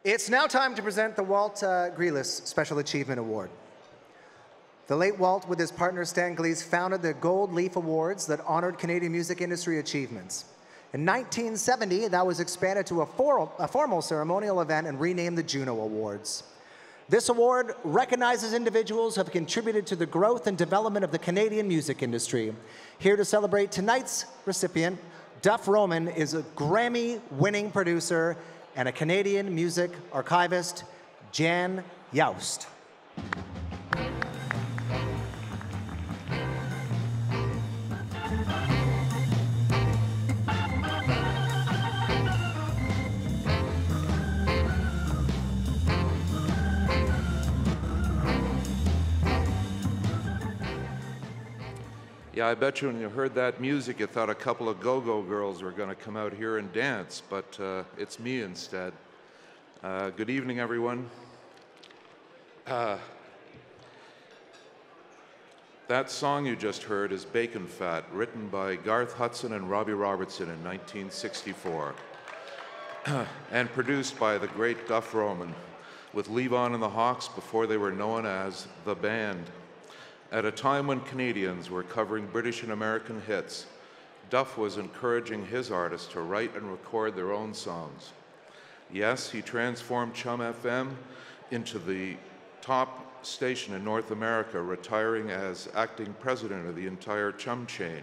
It's now time to present the Walt Grealis Special Achievement Award. The late Walt, with his partner Stan Glees, founded the Gold Leaf Awards that honored Canadian music industry achievements. In 1970, that was expanded to a formal ceremonial event and renamed the JUNO Awards. This award recognizes individuals who have contributed to the growth and development of the Canadian music industry. Here to celebrate tonight's recipient, Duff Roman is a Grammy-winning producer and a Canadian music archivist, Jan Youst. Yeah, I bet you when you heard that music, you thought a couple of go-go girls were going to come out here and dance, but it's me instead. Good evening, everyone. That song you just heard is Bacon Fat, written by Garth Hudson and Robbie Robertson in 1964, and produced by the great Duff Roman, with Levon and the Hawks before they were known as The Band. At a time when Canadians were covering British and American hits, Duff was encouraging his artists to write and record their own songs. Yes, he transformed Chum FM into the top station in North America, retiring as acting president of the entire Chum chain.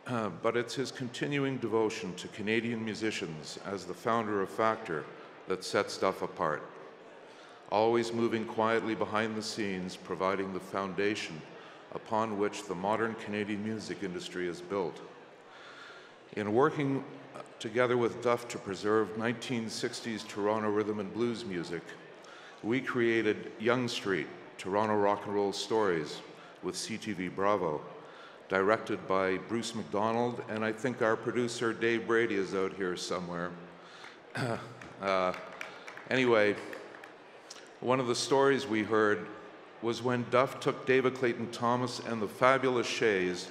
But it's his continuing devotion to Canadian musicians as the founder of Factor that sets Duff apart. Always moving quietly behind the scenes, providing the foundation upon which the modern Canadian music industry is built. In working together with Duff to preserve 1960s Toronto rhythm and blues music, we created Yonge Street, Toronto Rock and Roll Stories with CTV Bravo, directed by Bruce McDonald, and I think our producer Dave Brady is out here somewhere. Anyway, one of the stories we heard was when Duff took David Clayton Thomas and the Fabulous Shays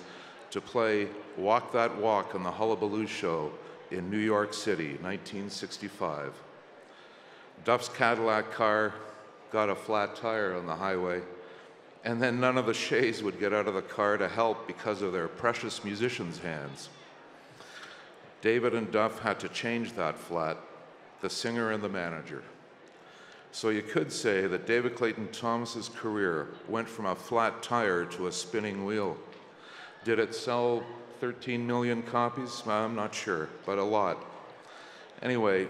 to play Walk That Walk on the Hullabaloo Show in New York City, 1965. Duff's Cadillac car got a flat tire on the highway, and then none of the Shays would get out of the car to help because of their precious musicians' hands. David and Duff had to change that flat, the singer and the manager. So you could say that David Clayton Thomas's career went from a flat tire to a spinning wheel. Did it sell 13 million copies? I'm not sure, but a lot. Anyway,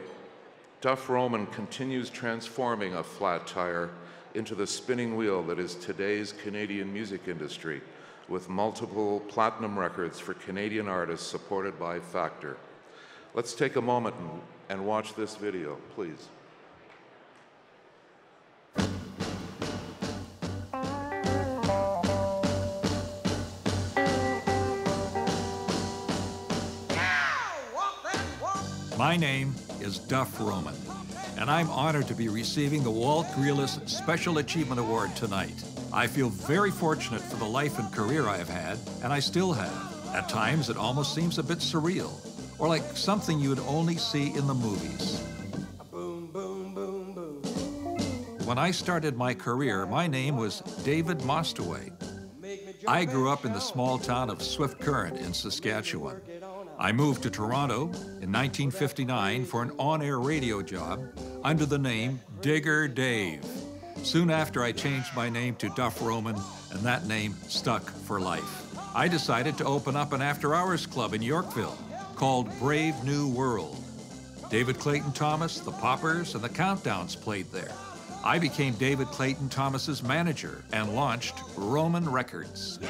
Duff Roman continues transforming a flat tire into the spinning wheel that is today's Canadian music industry, with multiple platinum records for Canadian artists supported by Factor. Let's take a moment and watch this video, please. My name is Duff Roman, and I'm honored to be receiving the Walt Grealis Special Achievement Award tonight. I feel very fortunate for the life and career I have had, and I still have. At times, it almost seems a bit surreal, or like something you would only see in the movies. Boom, boom, boom, boom. When I started my career, my name was David Mostaway. I grew up in the small town of Swift Current in Saskatchewan. I moved to Toronto in 1959 for an on-air radio job under the name Digger Dave. Soon after, I changed my name to Duff Roman, and that name stuck for life. I decided to open up an after-hours club in Yorkville called Brave New World. David Clayton Thomas, the Poppers, and the Countdowns played there. I became David Clayton Thomas's manager and launched Roman Records.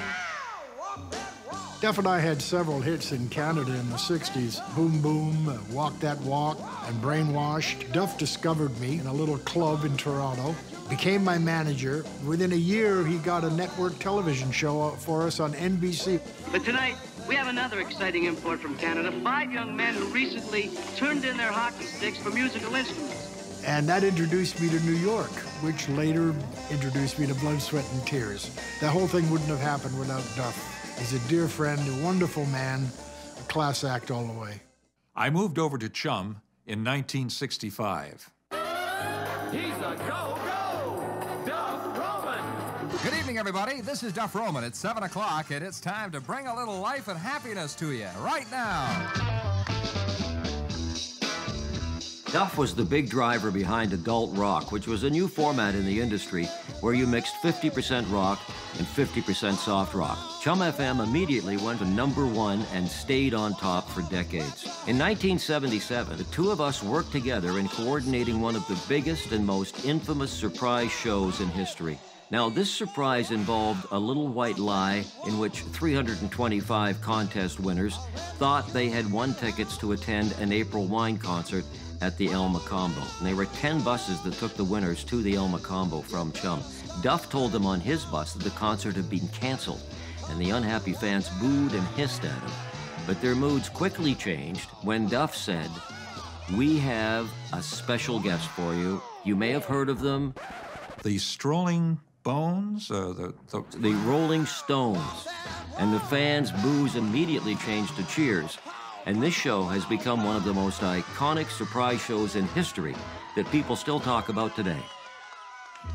Duff and I had several hits in Canada in the 60s. Boom Boom, Walk That Walk, and Brainwashed. Duff discovered me in a little club in Toronto, became my manager. Within a year, he got a network television show for us on NBC. But tonight, we have another exciting import from Canada. 5 young men who recently turned in their hockey sticks for musical instruments. And that introduced me to New York, which later introduced me to Blood, Sweat, and Tears. The whole thing wouldn't have happened without Duff. He's a dear friend, a wonderful man, a class act all the way. I moved over to Chum in 1965. He's a go-go Duff Roman. Good evening, everybody. This is Duff Roman. It's 7 o'clock, and it's time to bring a little life and happiness to you right now. Duff was the big driver behind adult rock, which was a new format in the industry where you mixed 50% rock and 50% soft rock. Chum FM immediately went to #1 and stayed on top for decades. In 1977, the two of us worked together in coordinating one of the biggest and most infamous surprise shows in history. Now, this surprise involved a little white lie in which 325 contest winners thought they had won tickets to attend an April wine concert at the El Macombo. And there were 10 buses that took the winners to the El Macombo from Chum. Duff told them on his bus that the concert had been canceled, and the unhappy fans booed and hissed at him. But their moods quickly changed when Duff said, "We have a special guest for you. You may have heard of them. The Strolling Bones? The Rolling Stones." And the fans' boos immediately changed to cheers. And this show has become one of the most iconic surprise shows in history that people still talk about today.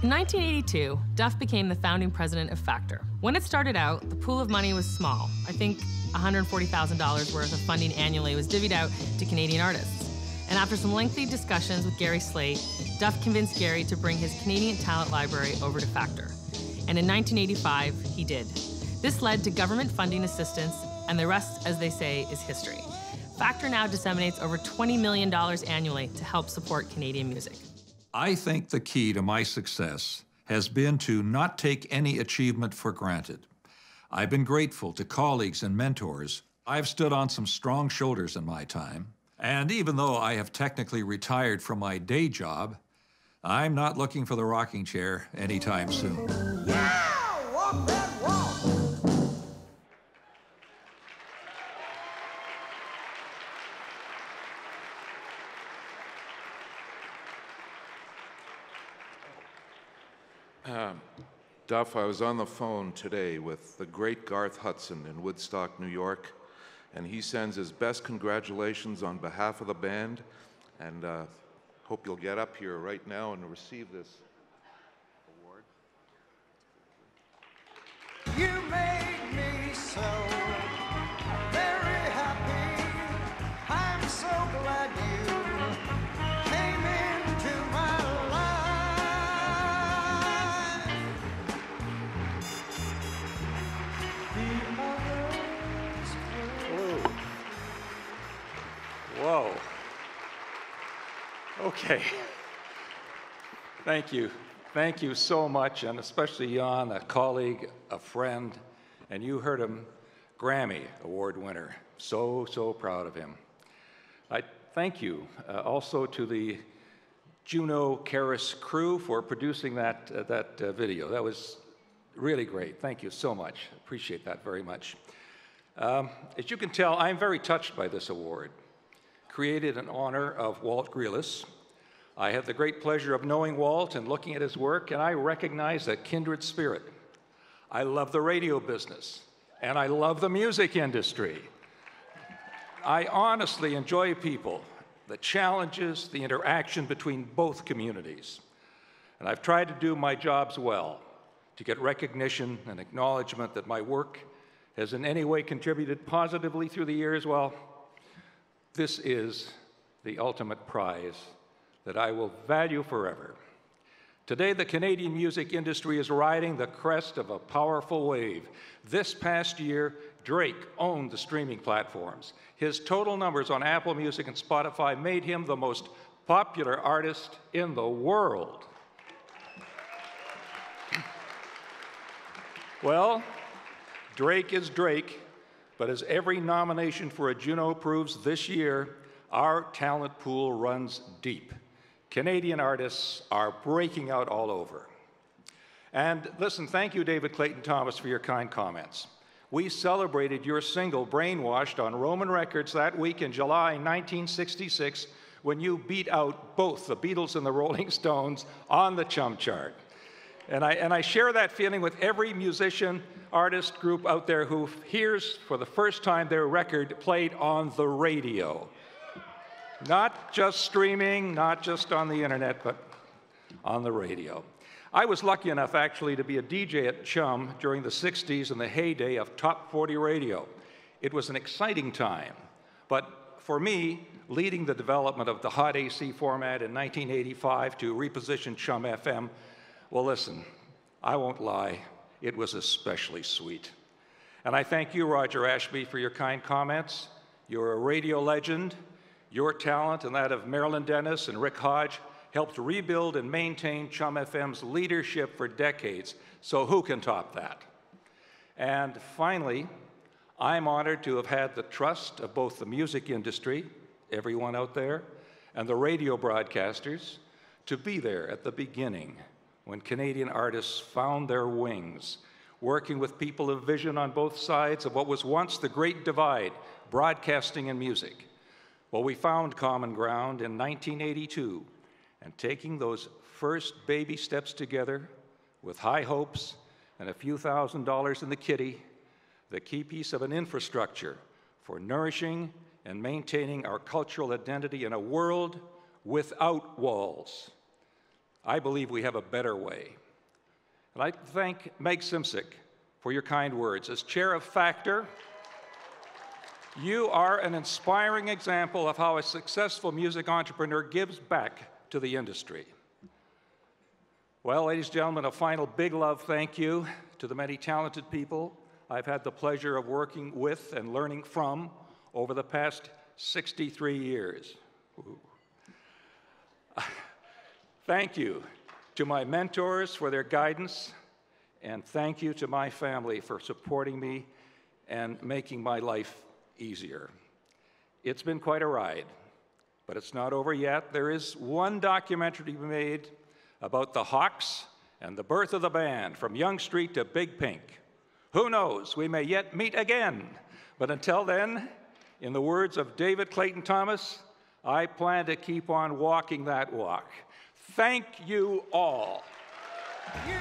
In 1982, Duff became the founding president of Factor. When it started out, the pool of money was small. I think $140,000 worth of funding annually was divvied out to Canadian artists. And after some lengthy discussions with Gary Slate, Duff convinced Gary to bring his Canadian talent library over to Factor. And in 1985, he did. This led to government funding assistance, and the rest, as they say, is history. Factor now disseminates over $20 million annually to help support Canadian music. I think the key to my success has been to not take any achievement for granted. I've been grateful to colleagues and mentors. I've stood on some strong shoulders in my time. And even though I have technically retired from my day job, I'm not looking for the rocking chair anytime soon. Yeah, walk that walk. Duff, I was on the phone today with the great Garth Hudson in Woodstock, New York, and he sends his best congratulations on behalf of the band, and hope you'll get up here right now and receive this award. You made me so very happy. I'm so glad you came into my life. Whoa. Okay. Thank you. Thank you so much, and especially Jan, a colleague, a friend, and you heard him, Grammy Award winner. So, so proud of him. I thank you also to the JUNO Gala crew for producing that video. That was really great. Thank you so much. Appreciate that very much. As you can tell, I'm very touched by this award. Created in honor of Walt Grealis. I had the great pleasure of knowing Walt and looking at his work, and I recognize a kindred spirit. I love the radio business, and I love the music industry. I honestly enjoy people, the challenges, the interaction between both communities. And I've tried to do my jobs well, to get recognition and acknowledgement that my work has in any way contributed positively through the years. Well, this is the ultimate prize that I will value forever. Today, the Canadian music industry is riding the crest of a powerful wave. This past year, Drake owned the streaming platforms. His total numbers on Apple Music and Spotify made him the most popular artist in the world. Well, Drake is Drake, but as every nomination for a Juno proves this year, our talent pool runs deep. Canadian artists are breaking out all over. And listen, thank you, David Clayton Thomas, for your kind comments. We celebrated your single, Brainwashed, on Roman Records that week in July 1966 when you beat out both the Beatles and the Rolling Stones on the Chum chart. And I share that feeling with every musician, artist group out there who hears for the first time their record played on the radio. Not just streaming, not just on the internet, but on the radio. I was lucky enough, actually, to be a DJ at Chum during the 60s and the heyday of Top 40 radio. It was an exciting time, but for me, leading the development of the Hot AC format in 1985 to reposition Chum FM, well, listen, I won't lie, it was especially sweet. And I thank you, Roger Ashby, for your kind comments. You're a radio legend. Your talent and that of Marilyn Dennis and Rick Hodge helped rebuild and maintain Chum FM's leadership for decades. So who can top that? And finally, I'm honored to have had the trust of both the music industry, everyone out there, and the radio broadcasters to be there at the beginning when Canadian artists found their wings, working with people of vision on both sides of what was once the great divide, broadcasting and music. Well, we found common ground in 1982, and taking those first baby steps together with high hopes and a few $1,000s in the kitty, the key piece of an infrastructure for nourishing and maintaining our cultural identity in a world without walls. I believe we have a better way. And I thank Meg Simsick for your kind words. As chair of Factor, you are an inspiring example of how a successful music entrepreneur gives back to the industry. Well, ladies and gentlemen, a final big love thank you to the many talented people I've had the pleasure of working with and learning from over the past 63 years. Ooh. Thank you to my mentors for their guidance, and thank you to my family for supporting me and making my life easier. It's been quite a ride, but it's not over yet. There is one documentary to be made about the Hawks and the birth of the band from Yonge Street to Big Pink. Who knows, we may yet meet again. But until then, in the words of David Clayton Thomas, I plan to keep on walking that walk. Thank you all. You